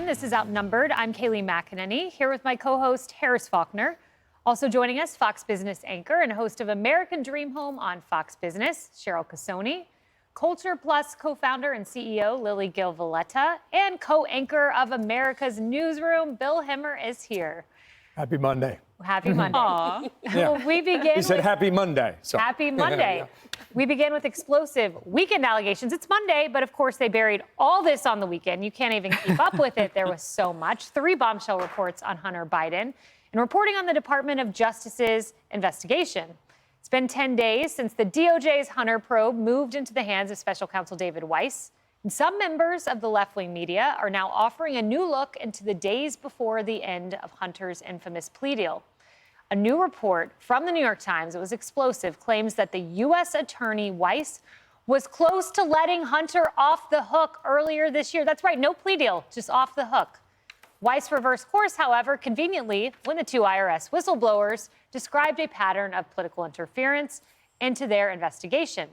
everyone. This is Outnumbered. I'm Kayleigh McEnany, here with my co-host Harris Faulkner. Also joining us, Fox Business anchor and host of American Dream Home on Fox Business, Cheryl Casoni, Culture Plus co-founder and CEO Lily Gil Valletta, and co-anchor of America's Newsroom, Bill Hemmer, is here. Happy Monday. Happy Monday. Yeah. Well, we begin. He said happy Monday. So. Happy Monday. Yeah. We begin with explosive weekend allegations. It's Monday, but of course they buried all this on the weekend. You can't even keep up with it. There was so much. 3 bombshell reports on Hunter Biden and reporting on the Department of Justice's investigation. It's been 10 days since the DOJ's Hunter probe moved into the hands of Special Counsel David Weiss. And some members of the left-wing media are now offering a new look into the days before the end of Hunter's infamous plea deal. A new report from the New York Times, it was explosive, claims that the U.S. Attorney Weiss was close to letting Hunter off the hook earlier this year. That's right, no plea deal, just off the hook. Weiss reversed course, however, conveniently, when the 2 IRS whistleblowers described a pattern of political interference into their investigation.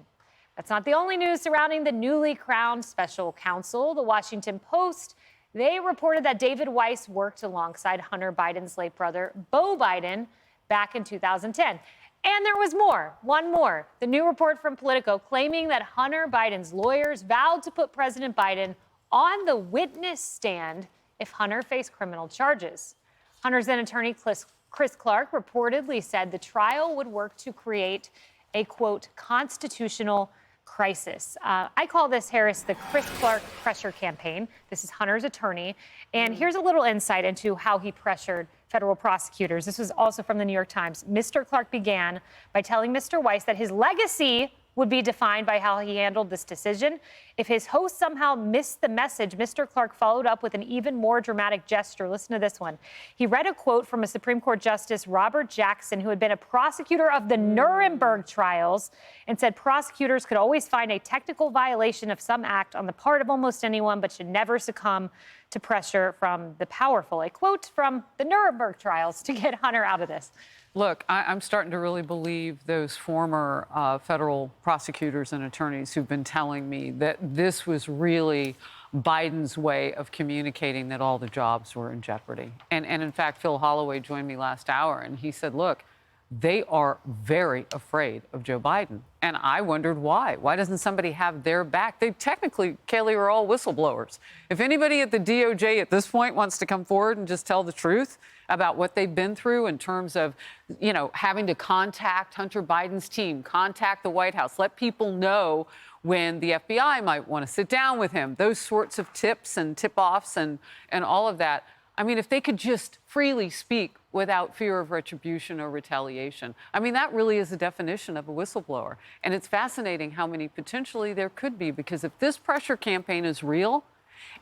That's not the only news surrounding the newly crowned special counsel. The Washington Post, they reported that David Weiss worked alongside Hunter Biden's late brother, Beau Biden, back in 2010. And there was more, one more. The new report from Politico claiming that Hunter Biden's lawyers vowed to put President Biden on the witness stand if Hunter faced criminal charges. Hunter's then attorney, Chris Clark, reportedly said the trial would work to create a, quote, constitutional crisis. I call this, Harris, the Chris Clark pressure campaign. This is Hunter's attorney. And here's a little insight into how he pressured federal prosecutors. This was also from the New York Times. Mr. Clark began by telling Mr. Weiss that his legacy would be defined by how he handled this decision. If his host somehow missed the message, Mr. Clark followed up with an even more dramatic gesture. Listen to this one. He read a quote from a Supreme Court Justice, Robert Jackson, who had been a prosecutor of the Nuremberg trials, and said prosecutors could always find a technical violation of some act on the part of almost anyone, but should never succumb to pressure from the powerful. A quote from the Nuremberg trials to get Hunter out of this. Look, I'm starting to really believe those former federal prosecutors and attorneys who've been telling me that this was really Biden's way of communicating that all the jobs were in jeopardy. And in fact, Phil Holloway joined me last hour, and he said, look, they are very afraid of Joe Biden. And I wondered why. Why doesn't somebody have their back? They technically, Kayleigh, are all whistleblowers. If anybody at the DOJ at this point wants to come forward and just tell the truth about what they've been through in terms of, you know, having to contact Hunter Biden's team, contact the White House, let people know when the FBI might want to sit down with him, those sorts of tips and tip-offs and all of that. I mean, if they could just freely speak without fear of retribution or retaliation. I mean, that really is the definition of a whistleblower. And it's fascinating how many potentially there could be, because if this pressure campaign is real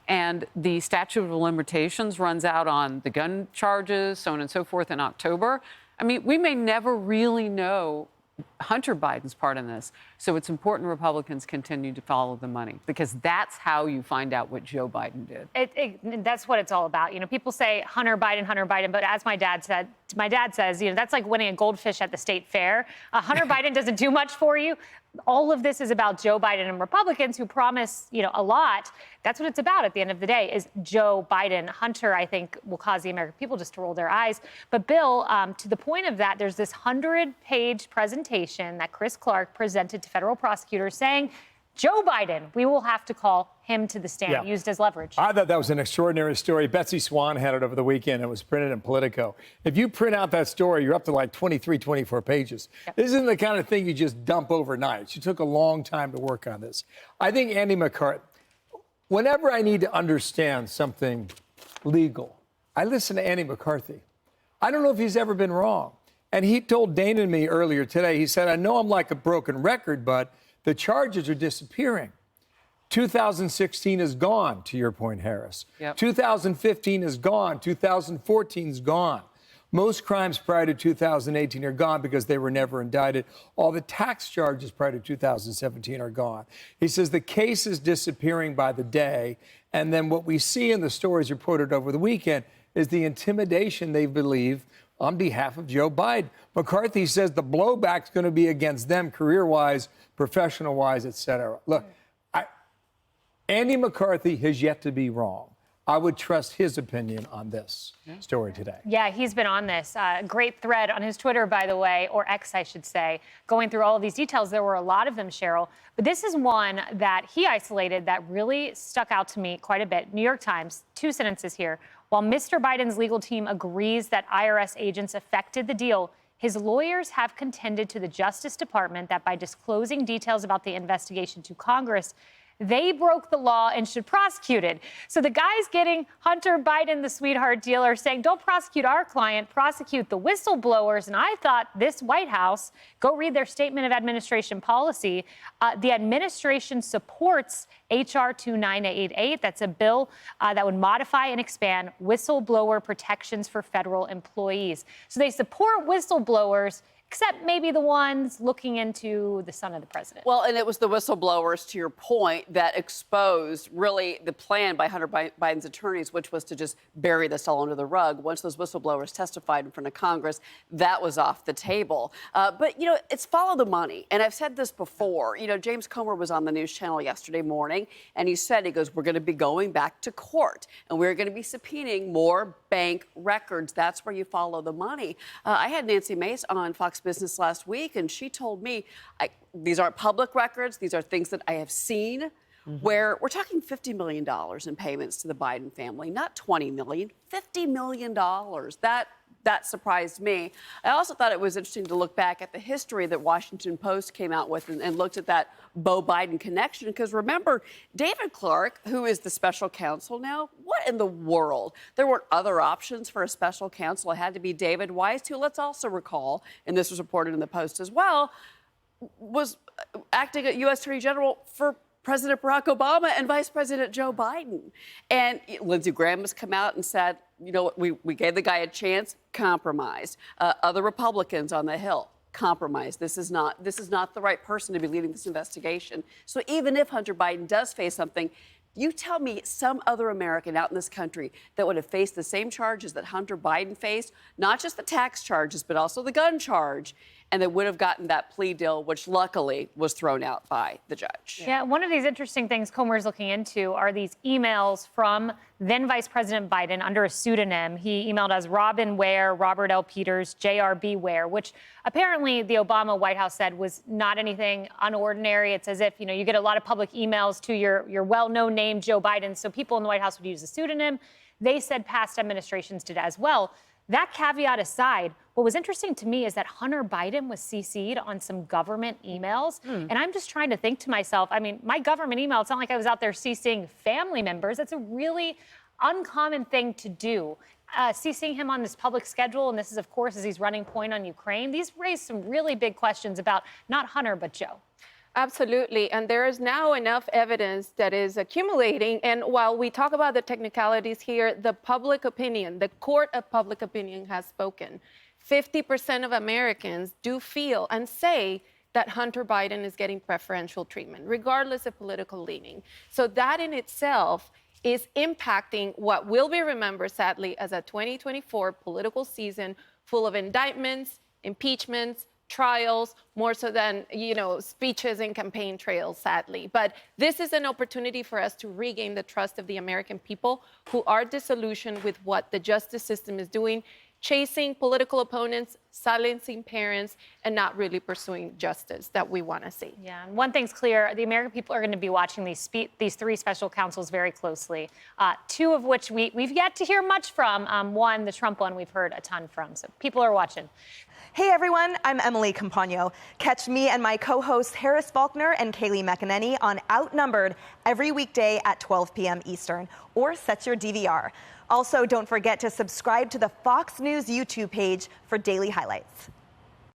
and the statute of limitations runs out on the gun charges, so on and so forth in October, I mean, we may never really know Hunter Biden's part in this. So it's important Republicans continue to follow the money, because that's how you find out what Joe Biden did. That's what it's all about. You know, people say Hunter Biden, but as my dad says, you know, that's like winning a goldfish at the state fair. Hunter Biden doesn't do much for you. All of this is about Joe Biden and Republicans who promise, you know, a lot. That's what it's about at the end of the day, is Joe Biden. Hunter, I think, will cause the American people just to roll their eyes. But Bill, to the point of that, there's this 100-page presentation that Chris Clark presented to federal prosecutors saying, Joe Biden, we will have to call him to the stand, used as leverage. I thought that was an extraordinary story. Betsy Swan had it over the weekend. It was printed in Politico. If you print out that story, you're up to like 23, 24 pages. Yep. This isn't the kind of thing you just dump overnight. She took a long time to work on this. I think Andy McCarthy, whenever I need to understand something legal, I listen to Andy McCarthy. I don't know if he's ever been wrong. And he told Dana and me earlier today, he said, I know I'm like a broken record, but the charges are disappearing. 2016 is gone, to your point, Harris. Yep. 2015 is gone. 2014 is gone. Most crimes prior to 2018 are gone because they were never indicted. All the tax charges prior to 2017 are gone. He says the case is disappearing by the day. And then what we see in the stories reported over the weekend is the intimidation they believe on behalf of Joe Biden. McCarthy says the blowback's going to be against them career-wise, professional-wise, et cetera. Look, Andy McCarthy has yet to be wrong. I would trust his opinion on this story today. Yeah, he's been on this. Great thread on his Twitter, by the way, or X, I should say, going through all of these details. There were a lot of them, Cheryl. But this is one that he isolated that really stuck out to me quite a bit. New York Times, 2 sentences here. While Mr. Biden's legal team agrees that IRS agents affected the deal, his lawyers have contended to the Justice Department that by disclosing details about the investigation to Congress, they broke the law and should prosecute it. So the guys getting Hunter Biden, the sweetheart deal, are saying, don't prosecute our client, prosecute the whistleblowers. And I thought this White House, go read their statement of administration policy. The administration supports H.R. 2988. That's a bill that would modify and expand whistleblower protections for federal employees. So they support whistleblowers, except maybe the ones looking into the son of the president. Well, and it was the whistleblowers, to your point, that exposed really the plan by Hunter Biden's attorneys, which was to just bury this all under the rug. Once those whistleblowers testified in front of Congress, that was off the table. But, you know, it's follow the money. And I've said this before. You know, James Comer was on the news channel yesterday morning, and he said, he goes, we're going to be going back to court, and we're going to be subpoenaing more bank records. That's where you follow the money. I had Nancy Mace on Fox Business last week, and she told me these aren't public records. These are things that I have seen where we're talking $50 million in payments to the Biden family, not $20 million, $50 million. That surprised me. I also thought it was interesting to look back at the history that Washington Post came out with and looked at that Beau Biden connection. Because remember, David Clark, who is the special counsel now, what in the world? There weren't other options for a special counsel. It had to be David Weiss, who, let's also recall, and this was reported in the Post as well, was acting as U.S. Attorney General for President Barack Obama and Vice President Joe Biden. And Lindsey Graham has come out and said, you know, we gave the guy a chance, compromised. Other Republicans on the Hill, compromised. This is not the right person to be leading this investigation. So even if Hunter Biden does face something, you tell me some other American out in this country that would have faced the same charges that Hunter Biden faced, not just the tax charges, but also the gun charge, and they would have gotten that plea deal, which luckily was thrown out by the judge. Yeah, one of these interesting things Comer is looking into are these emails from then Vice President Biden under a pseudonym. He emailed as Robin Ware, Robert L. Peters, J.R.B. Ware, which apparently the Obama White House said was not anything unordinary. It's as if, you know, you get a lot of public emails to your well-known name, Joe Biden, so people in the White House would use a pseudonym. They said past administrations did as well. That caveat aside, what was interesting to me is that Hunter Biden was CC'd on some government emails. And I'm just trying to think to myself, I mean, my government email, it's not like I was out there CCing family members. That's a really uncommon thing to do. CCing him on this public schedule, and this is, of course, as he's running point on Ukraine. These raise some really big questions about not Hunter, but Joe. Absolutely. And there is now enough evidence that is accumulating. And while we talk about the technicalities here, the public opinion, the court of public opinion has spoken. 50% of Americans do feel and say that Hunter Biden is getting preferential treatment, regardless of political leaning. So that in itself is impacting what will be remembered, sadly, as a 2024 political season full of indictments, impeachments, trials, more so than, you know, speeches and campaign trails, sadly. But this is an opportunity for us to regain the trust of the American people who are disillusioned with what the justice system is doing, chasing political opponents, silencing parents, and not really pursuing justice that we want to see. Yeah, and one thing's clear, the American people are going to be watching these 3 special counsels very closely, 2 of which we've yet to hear much from. One, the Trump one, we've heard a ton from, so people are watching. Hey everyone, I'm Emily Campagno. Catch me and my co-hosts Harris Faulkner and Kaylee McEnany on Outnumbered every weekday at 12 p.m. Eastern, or set your DVR. Also, don't forget to subscribe to the Fox News YouTube page for daily highlights.